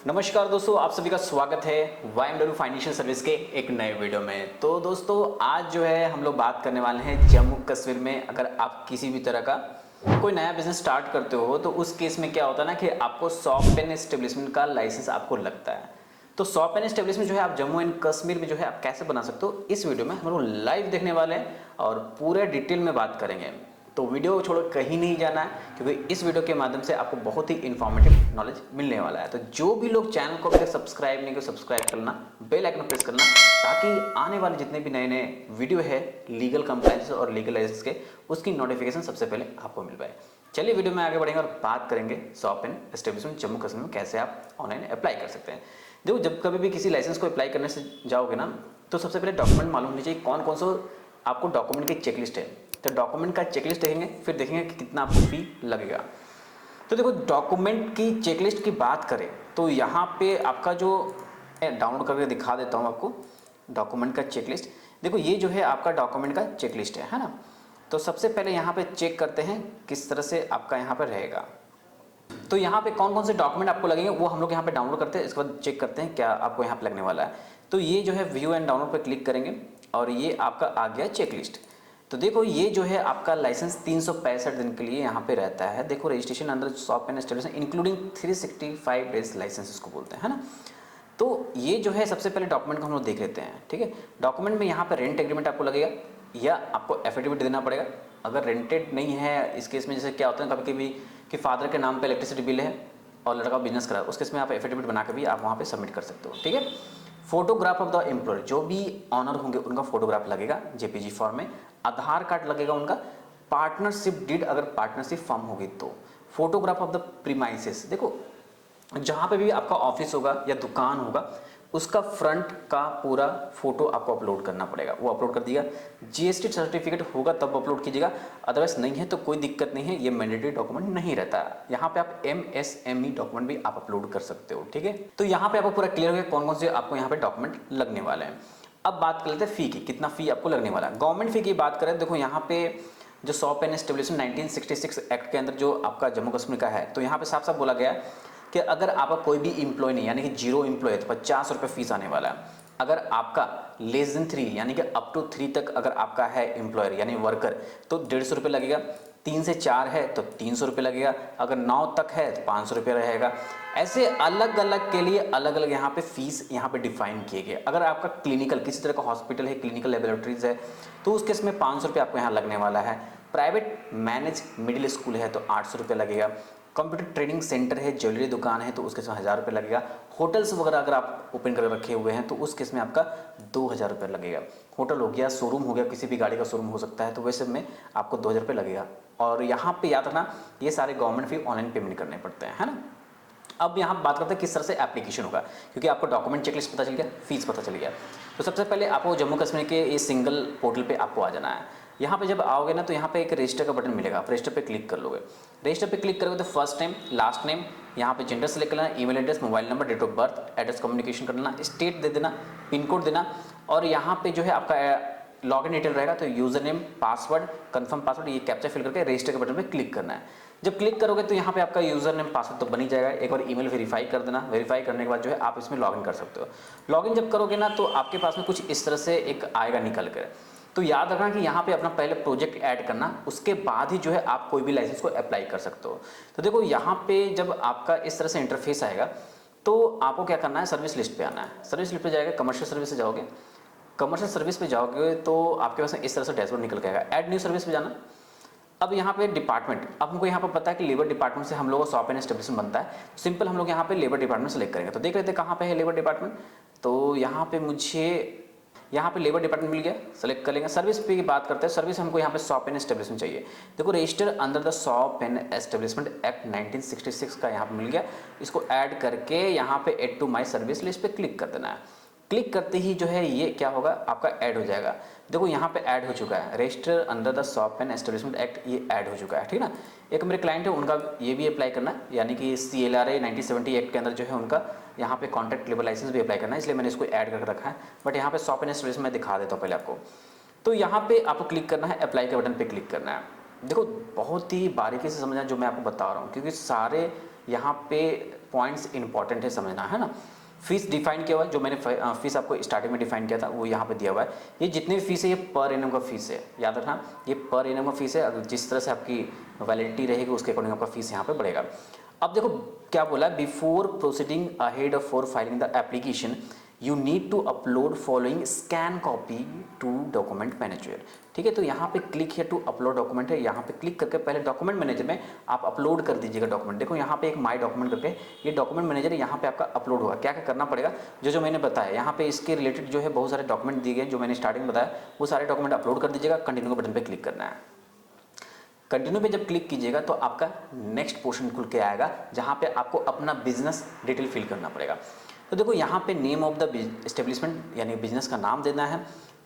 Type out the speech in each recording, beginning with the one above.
नमस्कार दोस्तों, आप सभी का स्वागत है YMW फाइनेंशियल सर्विस के एक नए वीडियो में। तो दोस्तों आज जो है हम लोग बात करने वाले हैं जम्मू कश्मीर में अगर आप किसी भी तरह का कोई नया बिजनेस स्टार्ट करते हो तो उस केस में क्या होता है ना कि आपको शॉप एंड एस्टेब्लिशमेंट का लाइसेंस आपको लगता है। तो शॉप एंड एस्टेब्लिशमेंट जो है आप जम्मू एंड कश्मीर में जो है आप कैसे बना सकते हो, इस वीडियो में हम लोग लाइव देखने वाले हैं और पूरे डिटेल में बात करेंगे। तो वीडियो छोड़ कहीं नहीं जाना है क्योंकि इस वीडियो के माध्यम से आपको बहुत ही इन्फॉर्मेटिव नॉलेज मिलने वाला है। तो जो भी लोग चैनल को अभी तक सब्सक्राइब नहीं किया, सब्सक्राइब करना, बेल आइकन प्रेस करना ताकि आने वाले जितने भी नए नए वीडियो है लीगल कंप्लायंस और लीगल लाइसेंस के, उसकी नोटिफिकेशन सबसे पहले आपको मिल पाए। चलिए वीडियो में आगे बढ़ेंगे और बात करेंगे shop and establishment Jammu Kashmir में कैसे आप ऑनलाइन अप्लाई कर सकते हैं। देखो, जब कभी भी किसी लाइसेंस को अप्लाई करने से जाओगे ना तो सबसे पहले डॉक्यूमेंट मालूम होनी चाहिए कौन कौन सा आपको डॉक्यूमेंट की चेकलिस्ट है। तो डॉक्यूमेंट का चेकलिस्ट देखेंगे, फिर देखेंगे कि कितना आपको फी लगेगा। तो देखो, डॉक्यूमेंट की चेकलिस्ट की बात करें तो यहाँ पे आपका जो डाउनलोड करके दिखा देता हूँ आपको डॉक्यूमेंट का चेकलिस्ट। देखो, ये जो है आपका डॉक्यूमेंट का चेकलिस्ट है ना। तो सबसे पहले यहाँ पे चेक करते हैं किस तरह से आपका यहाँ पर रहेगा। तो यहाँ पे कौन कौन से डॉक्यूमेंट आपको लगेंगे वो हम लोग यहाँ पे डाउनलोड करते हैं, इसके बाद चेक करते हैं क्या आपको यहाँ पे लगने वाला है। तो ये जो है व्यू एंड डाउनलोड पे क्लिक करेंगे और ये आपका आ गया चेकलिस्ट। तो देखो, ये जो है आपका लाइसेंस 365 दिन के लिए यहाँ पे रहता है। देखो, registration under shop and establishment including 365 days license इसको बोलते हैं, है ना। तो ये जो है सबसे पहले डॉक्यूमेंट को हम लोग देख लेते हैं, ठीक है। डॉक्यूमेंट में यहाँ पे रेंट एग्रीमेंट आपको लगेगा या आपको एफिडेविट देना पड़ेगा। अगर रेंटेड नहीं है, इस केस में जैसे क्या होता है कभी कभी कि फादर के नाम पे इलेक्ट्रिसिटी बिल है और लड़का बिजनेस करा, उस केस में आप एफिडेविट बना के भी आप वहाँ पे सबमिट कर सकते हो, ठीक है। फोटोग्राफ ऑफ द एम्प्लॉयर, जो भी ऑनर होंगे उनका फोटोग्राफ लगेगा जेपीजी फॉर्म में। आधार कार्ड लगेगा उनका। पार्टनरशिप डीड अगर पार्टनरशिप फॉर्म होगी तो। फोटोग्राफ ऑफ द प्रीमाइसेस, देखो जहाँ पे भी आपका ऑफिस होगा या दुकान होगा उसका फ्रंट का पूरा फोटो आपको अपलोड करना पड़ेगा, वो अपलोड कर दिया। जीएसटी सर्टिफिकेट होगा तब अपलोड कीजिएगा, अदरवाइज नहीं है तो कोई दिक्कत नहीं है, ये मैंडेटरी डॉक्यूमेंट नहीं रहता। यहाँ पे आप MSME डॉक्यूमेंट भी आप अपलोड कर सकते हो, ठीक है। तो यहाँ पे आपको पूरा क्लियर हो गया कौन कौन से आपको यहाँ पे डॉक्यूमेंट लगने वाले हैं। अब बात कर लेते हैं फी की, कितना फी आपको लगने वाला है। गवर्नमेंट फी की बात करें, देखो यहाँ पे जो शॉप एंड एस्टेब्लिशमेंट 1966 एक्ट के अंदर जो आपका जम्मू कश्मीर का है, तो यहाँ पे साफ साफ बोला गया कि अगर आपका कोई भी एम्प्लॉय नहीं यानी कि जीरो एम्प्लॉय है तो 50 रुपये फीस आने वाला है। अगर आपका लेस देन 3 यानी कि अप टू 3 तक अगर आपका है एम्प्लॉयर यानी वर्कर तो 150 रुपये लगेगा। 3 से 4 है तो 300 रुपये लगेगा। अगर 9 तक है तो 500 रुपये रहेगा। ऐसे अलग अलग के लिए अलग अलग यहाँ पे फीस यहाँ पे डिफाइन किए गए। अगर आपका क्लिनिकल किसी तरह का हॉस्पिटल है, क्लिनिकल लेबोरेटरीज है तो उस केस में 500 रुपये आपको यहाँ लगने वाला है। प्राइवेट मैनेज मिडिल स्कूल है तो 800 रुपये लगेगा। कंप्यूटर ट्रेनिंग सेंटर है, ज्वेलरी दुकान है तो उसके इसमें 1000 रुपये लगेगा। होटल्स वगैरह अगर आप ओपन कर रखे हुए हैं तो उस केस में आपका 2000 रुपये लगेगा। होटल हो गया, शोरूम हो गया, किसी भी गाड़ी का शोरूम हो सकता है तो वैसे में आपको 2000 रुपये लगेगा। और यहाँ पे याद रखना ये सारे गवर्नमेंट फी ऑनलाइन पेमेंट करने पड़ते हैं, है ना। अब यहाँ बात करते हैं किस तरह से एप्लीकेशन होगा, क्योंकि आपको डॉक्यूमेंट चेकलिस्ट पता चल गया, फीस पता चल गया। तो सबसे पहले आपको जम्मू कश्मीर के ये सिंगल पोर्टल पे आपको आ जाना है। यहाँ पे जब आओगे ना तो यहाँ पे एक रजिस्टर का बटन मिलेगा, आप रजिस्टर पे क्लिक कर लोगे। रजिस्टर पे क्लिक करोगे तो फर्स्ट नेम, लास्ट नेम, यहाँ पे जेंडर सेलेक्ट करना, email address, mobile number, date of birth, address communication करना, स्टेट दे देना, पिन कोड देना और यहाँ पे जो है आपका लॉगिन डिटेल रहेगा। तो user name, password, confirm password, ये कैप्चा फिल करके रजिस्टर के बटन पे क्लिक करना है। जब क्लिक करोगे तो यहाँ पे आपका यूजर नेम पासवर्ड तो बन ही जाएगा। एक बार ईमेल वेरीफाई कर देना, वेरीफाई करने के बाद जो है आप इसमें लॉगिन कर सकते हो। लॉगिन जब करोगे ना तो आपके पास में कुछ इस तरह से एक आएगा निकल कर। तो याद रखना कि यहाँ पे अपना पहले प्रोजेक्ट ऐड करना, उसके बाद ही जो है आप कोई भी लाइसेंस को अप्लाई कर सकते हो। तो देखो यहाँ पे जब आपका इस तरह से इंटरफेस आएगा तो आपको क्या करना है, सर्विस लिस्ट पे आना है। सर्विस लिस्ट पे जाएगा, कमर्शियल सर्विस से जाओगे, कमर्शियल सर्विस पे जाओगे तो आपके पास इस तरह से डैशबोर्ड निकल के आएगा। ऐड न्यू सर्विस पे जाना। अब यहाँ पे डिपार्टमेंट, अब हमको यहाँ पे पता है कि लेबर डिपार्टमेंट से हम लोगों का शॉप एंड एस्टेब्लिशमेंट बनता है। सिंपल हम लोग यहाँ पे लेबर डिपार्टमेंट सेलेक्ट करेंगे। तो देख लेते हैं कहाँ पे है लेबर डिपार्टमेंट। तो यहाँ पे मुझे यहाँ पे लेबर डिपार्टमेंट मिल गया, सेलेक्ट कर लेंगे। सर्विस पे की बात करते हैं, सर्विस हमको यहाँ पे शॉप एंड एस्टेब्लिशमेंट चाहिए। देखो, register under the shop and establishment act 1966 का यहाँ पे मिल गया। इसको ऐड करके यहाँ पे add to my service list पे क्लिक कर देना है। क्लिक करते ही जो है ये क्या होगा, आपका ऐड हो जाएगा। देखो यहाँ पे ऐड हो चुका है, register under the shop and establishment act, ये ऐड हो चुका है, ठीक ना। एक मेरे क्लाइंट है, उनका ये भी अप्लाई करना है, यानी कि CLRA 1970 एक्ट के अंदर जो है उनका यहाँ पे कॉन्ट्रैक्ट लेबर लाइसेंस भी अप्लाई करना है, इसलिए मैंने इसको ऐड करके रखा है। बट यहाँ पे शॉप एंड एस्टेब्लिशमेंट मैं दिखा देता हूँ पहले आपको। तो यहाँ पे आपको क्लिक करना है, अप्लाई के बटन पे क्लिक करना है। देखो बहुत ही बारीकी से समझना जो मैं आपको बता रहा हूँ, क्योंकि सारे यहाँ पे पॉइंट्स इंपॉर्टेंट है समझना, है ना। फीस डिफाइन किया हुआ है, जो मैंने फीस आपको स्टार्टिंग में डिफाइन किया था वो यहाँ पे दिया हुआ है। ये जितने भी फीस है ये पर एनम का फीस है, याद रखना ये पर एनम का फीस है। अगर जिस तरह से आपकी वैलिडिटी रहेगी उसके अकॉर्डिंग आपका फीस यहाँ पे बढ़ेगा। अब देखो क्या बोला है, before proceeding ahead for filing the application you need to upload following scan copy to document manager. ठीक है, तो यहाँ पे क्लिक है टू अपलोड डॉक्यूमेंट है, यहाँ पे क्लिक करके पहले डॉक्यूमेंट मैनेजर में आप अपलोड कर दीजिएगा डॉक्यूमेंट। देखो यहाँ पे एक माई डॉक्यूमेंट करके ये डॉक्यूमेंट मैनेजर है, यहाँ पे आपका अपलोड होगा। क्या क्या करना पड़ेगा, जो मैंने बताया यहाँ पे इसके रिलेटेड जो है बहुत सारे डॉक्यूमेंट दिए गए जो मैंने स्टार्टिंग में बताया, वो सारे डॉक्यूमेंट अपलोड कर दीजिएगा। कंटिन्यू के बटन पर क्लिक करना है। कंटिन्यू पे जब क्लिक कीजिएगा तो आपका नेक्स्ट पोर्शन खुल के आएगा जहाँ पे आपको अपना बिजनेस डिटेल फिल करना पड़ेगा। तो देखो यहाँ पे नेम ऑफ द एस्टेब्लिशमेंट यानी बिजनेस का नाम देना है,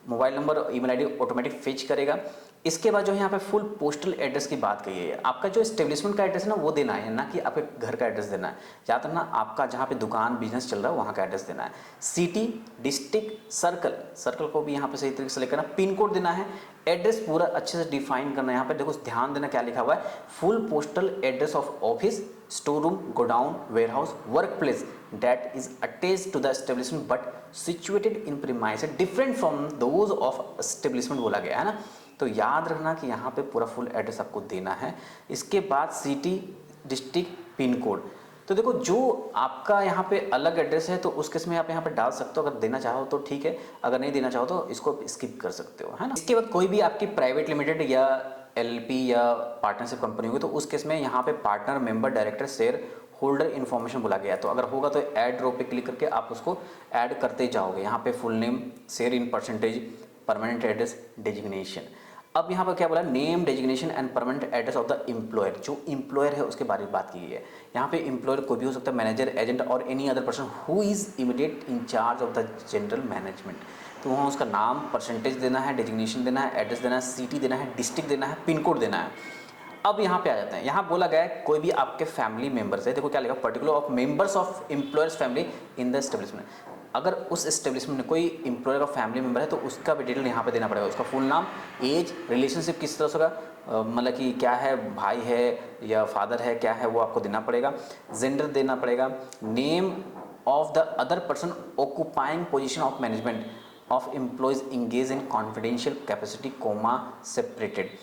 मोबाइल नंबर और ईमेल आईडी ऑटोमेटिक फेच करेगा। इसके बाद जो है यहाँ पे फुल पोस्टल एड्रेस की बात कही है, आपका जो एस्टेब्लिशमेंट का एड्रेस है ना वो देना है, ना कि आपके घर का एड्रेस देना है। याद रखना आपका जहाँ पे दुकान बिजनेस चल रहा है वहाँ का एड्रेस देना है। सिटी, डिस्ट्रिक्ट, सर्कल को भी यहाँ पे सही तरीके से लेकर करना, पिन कोड देना है, एड्रेस पूरा अच्छे से डिफाइन करना है। यहाँ पे देखो ध्यान देना क्या लिखा हुआ है, full postal address of office, store room, godown, warehouse, work place that is attached to the establishment but situated in premises different from those of establishment बोला गया है ना। तो याद रखना कि यहाँ पे पूरा फुल एड्रेस आपको देना है। इसके बाद सिटी, डिस्ट्रिक्ट, पिन कोड। तो देखो जो आपका यहाँ पे अलग एड्रेस है तो उस केस में आप यहाँ पे डाल सकते हो, अगर देना चाहो तो ठीक है, अगर नहीं देना चाहो तो इसको स्किप कर सकते हो, है ना। इसके बाद कोई भी आपकी प्राइवेट लिमिटेड या एलपी या पार्टनरशिप कंपनी होगी तो उस केस में यहाँ पे partner, member, director, share holder information बोला गया। तो अगर होगा तो ऐड रो पे क्लिक करके आप उसको ऐड करते जाओगे। यहाँ पे full name, share in percentage, permanent address, designation. अब यहाँ पर क्या बोला, name, designation and permanent address of the employer. जो एम्प्लॉयर है उसके बारे में बात की गई है। यहाँ पे एम्प्लॉयर कोई भी हो सकता है, मैनेजर, एजेंट और any other person who is immediate in charge of the general management. तो वहाँ उसका नाम, परसेंटेज देना है, डेजिग्नेशन देना है, एड्रेस देना है, सिटी देना है, डिस्ट्रिक्ट देना है, पिन कोड देना है। अब यहाँ पे आ जाते हैं, यहाँ बोला गया है कोई भी आपके फैमिली मेंबर्स है, देखो क्या लिखा, particular of members of employers family in the establishment. अगर उस एस्टेब्लिशमेंट में कोई एम्प्लॉयर का फैमिली मेंबर है तो उसका भी डिटेल यहाँ पे देना पड़ेगा। उसका फुल नाम, एज, रिलेशनशिप किस तरह से होगा, मतलब कि क्या है, भाई है या फादर है, क्या है वो आपको देना पड़ेगा। जेंडर देना पड़ेगा, name of the other person occupying position of management of employees engage in confidential capacity coma separated.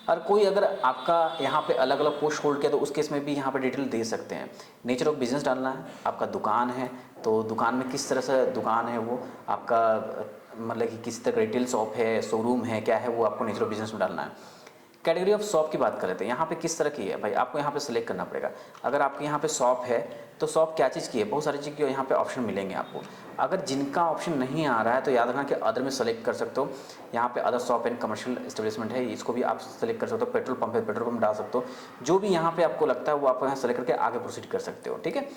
और कोई अगर आपका यहाँ पे अलग अलग पोस्ट होल्ड किया तो उस केस में भी यहाँ पे डिटेल दे सकते हैं। नेचर ऑफ बिजनेस डालना है, आपका दुकान है तो दुकान में किस तरह से दुकान है वो आपका, मतलब कि किस तरह रिटेल शॉप है, शोरूम है, क्या है वो आपको नेचर ऑफ बिजनेस में डालना है। कैटेगरी ऑफ शॉप की बात कर लेते हैं, यहाँ पे किस तरह की है भाई, आपको यहाँ पे सिलेक्ट करना पड़ेगा। अगर आपके यहाँ पे शॉप है तो शॉप क्या चीज़ की है, बहुत सारी चीज़ के यहाँ पे ऑप्शन मिलेंगे आपको। अगर जिनका ऑप्शन नहीं आ रहा है तो याद रखना कि अदर में सेलेक्ट कर सकते हो। यहाँ पे other shop and commercial establishment है, इसको भी आप सेलेक्ट कर सकते हो। पेट्रोल पंप है, पेट्रोल पंप डाल सकते हो। जो भी यहाँ पे आपको लगता है वो आप यहाँ सेलेक्ट करके आगे प्रोसीड कर सकते हो, ठीक है।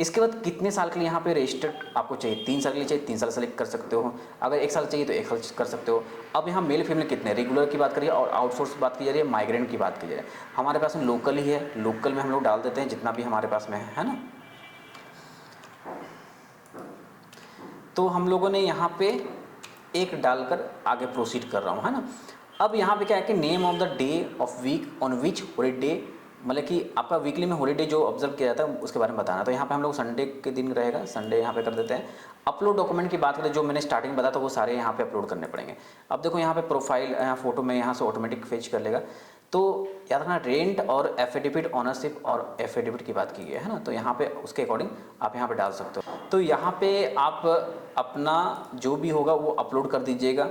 इसके बाद कितने साल के लिए यहाँ पे रजिस्टर्ड आपको चाहिए, 3 साल के लिए चाहिए 3 साल सेलेक्ट कर सकते हो। अगर 1 साल चाहिए तो 1 साल कर सकते हो। अब यहाँ मेल फीमेल कितने, रेगुलर की बात करिए और आउटसोर्स की बात की जा रही है, माइग्रेंट की बात की जा रही है। हमारे पास में लोकल ही है, लोकल में हम लोग डाल देते हैं जितना भी हमारे पास में है ना। तो हम लोगों ने यहाँ पे एक डालकर आगे प्रोसीड कर रहा हूँ, है ना। अब यहाँ पे क्या है कि name of the day of week on which holiday, मतलब कि आपका वीकली में हॉलीडे जो ऑब्जर्व किया जाता है उसके बारे में बताना। तो यहाँ पे हम लोग संडे के दिन रहेगा, संडे यहाँ पे कर देते हैं। अपलोड डॉक्यूमेंट की बात करें, जो मैंने स्टार्टिंग में बताया था वो सारे यहाँ पे अपलोड करने पड़ेंगे। अब देखो यहाँ पे प्रोफाइल, यहाँ फोटो में यहाँ से ऑटोमेटिक फेच कर लेगा। तो याद रखना रेंट और एफिडेविट ऑनरशिप और एफिडेविट की बात की गई है ना, तो यहाँ पे उसके अकॉर्डिंग आप यहाँ पे डाल सकते हो। तो यहाँ पे आप अपना जो भी होगा वो अपलोड कर दीजिएगा।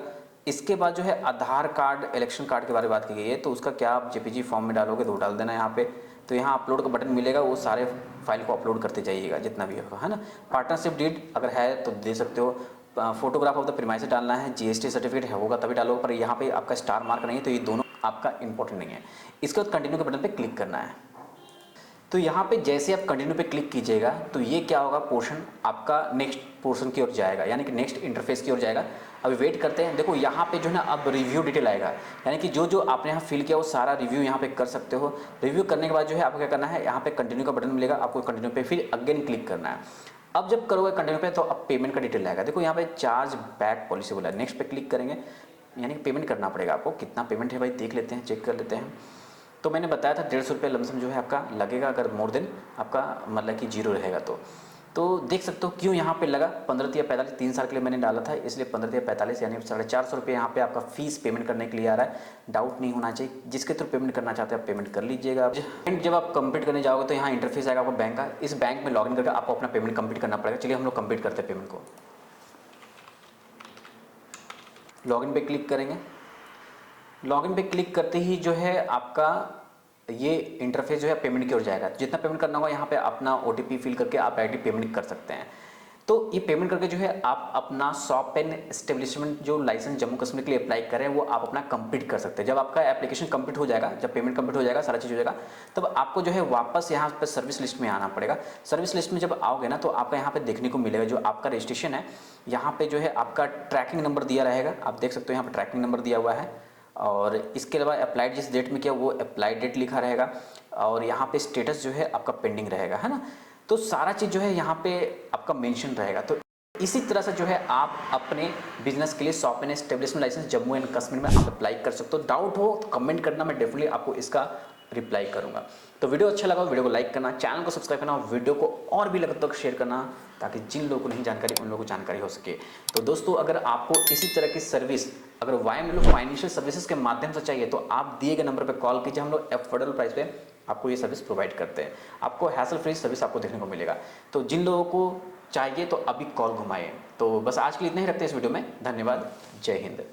इसके बाद जो है आधार कार्ड, इलेक्शन कार्ड के बारे में बात की गई है, तो उसका क्या आप जेपीजी फॉर्म में डालोगे तो डाल देना यहाँ पे। तो यहाँ अपलोड का बटन मिलेगा, वो सारे फाइल को अपलोड करते जाइएगा जितना भी होगा, है ना। पार्टनरशिप डीड अगर है तो दे सकते हो। फोटोग्राफ ऑफ द प्रीमाइस डालना है, जीएसटी सर्टिफिकेट है होगा तभी डालो, पर यहाँ पे आपका स्टार मार्क नहीं है तो ये दोनों आपका इंपॉर्टेंट नहीं है। इसके बाद कंटिन्यू के बटन पे क्लिक करना है। तो यहाँ पे जैसे आप कंटिन्यू पे क्लिक कीजिएगा तो ये क्या होगा, पोर्शन आपका नेक्स्ट पोर्शन की ओर जाएगा, यानी कि नेक्स्ट इंटरफेस की ओर जाएगा। अभी वेट करते हैं। देखो यहाँ पे जो है ना अब रिव्यू डिटेल आएगा, यानी कि जो जो आपने यहाँ फिल किया वो सारा रिव्यू यहाँ पे कर सकते हो। रिव्यू करने के बाद जो है आपको क्या करना है, यहाँ पे कंटिन्यू का बटन मिलेगा, आपको कंटिन्यू पे फिर अगेन क्लिक करना है। अब जब करोगे कंटिन्यू पे तो अब पेमेंट का डिटेल आएगा। देखो यहाँ पे चार्ज बैक पॉलिसी बोला है, नेक्स्ट पे क्लिक करेंगे, यानी कि पेमेंट करना पड़ेगा आपको। कितना पेमेंट है भाई देख लेते हैं, चेक कर लेते हैं। तो मैंने बताया था 150 रुपये लमसम जो है आपका लगेगा, अगर मोर देन आपका मतलब कि जीरो रहेगा तो देख सकते हो क्यों यहाँ पे लगा 15 या 45, 3 साल के लिए मैंने डाला था, इसलिए 15 या 45 यानी 450 रुपये यहाँ पे आपका फीस पेमेंट करने के लिए आ रहा है। डाउट नहीं होना चाहिए, जिसके थ्रू पेमेंट करना चाहते हैं आप पेमेंट कर लीजिएगा। जब आप कंप्लीट करने जाओगे तो यहाँ इंटरफेस आएगा आपको बैंक का, इस बैंक में लॉगिन करके आपको अपना पेमेंट कंप्लीट करना पड़ेगा। चलिए हम लोग कंप्लीट करते हैं पेमेंट को। लॉगिन पे क्लिक करेंगे। लॉगिन पे क्लिक करते ही जो है आपका ये इंटरफेस जो है पेमेंट की ओर जाएगा। जितना पेमेंट करना होगा यहाँ पे अपना OTP फिल करके आप डायरेक्टली पेमेंट कर सकते हैं। तो ये पेमेंट करके जो है आप अपना शॉप एंड एस्टेब्लिशमेंट जो लाइसेंस जम्मू कश्मीर के लिए अप्लाई कर रहे हैं वो आप अपना कंप्लीट कर सकते हैं। जब आपका एप्लीकेशन कंप्लीट हो जाएगा, जब पेमेंट कंप्लीट हो जाएगा, सारा चीज़ हो जाएगा, तब आपको जो है वापस यहाँ पर सर्विस लिस्ट में आना पड़ेगा। सर्विस लिस्ट में जब आओगे ना तो आपका यहाँ पे देखने को मिलेगा जो आपका रजिस्ट्रेशन है, यहाँ पे जो है आपका ट्रैकिंग नंबर दिया रहेगा। आप देख सकते हो यहाँ पर ट्रैकिंग नंबर दिया हुआ है, और इसके अलावा अप्लाइड जिस डेट में किया वो अप्लाइड डेट लिखा रहेगा, और यहाँ पे स्टेटस जो है आपका पेंडिंग रहेगा, है ना। तो सारा चीज़ जो है यहाँ पे आपका मेंशन रहेगा। तो इसी तरह से जो है आप अपने बिजनेस के लिए shop and establishment license Jammu and Kashmir में आप अप्लाई कर सकते हो। डाउट हो तो कमेंट करना, मैं डेफिनेटली आपको इसका रिप्लाई करूंगा। तो वीडियो अच्छा लगा वीडियो को लाइक करना, चैनल को सब्सक्राइब करना, और वीडियो को और भी लगभग तक शेयर करना, ताकि जिन लोगों को नहीं जानकारी उन लोगों को जानकारी हो सके। तो दोस्तों अगर आपको इसी तरह की सर्विस अगर YMLO फाइनेंशियल सर्विसेज के माध्यम से चाहिए तो आप दिए गए नंबर पर कॉल कीजिए। हम लोग अफोर्डेबल प्राइस पे आपको ये सर्विस प्रोवाइड करते हैं। आपको हैसल फ्री सर्विस आपको देखने को मिलेगा। तो जिन लोगों को चाहिए तो अभी कॉल घुमाइए। तो बस आज के लिए इतना ही रखते हैं इस वीडियो में। धन्यवाद। जय हिंद।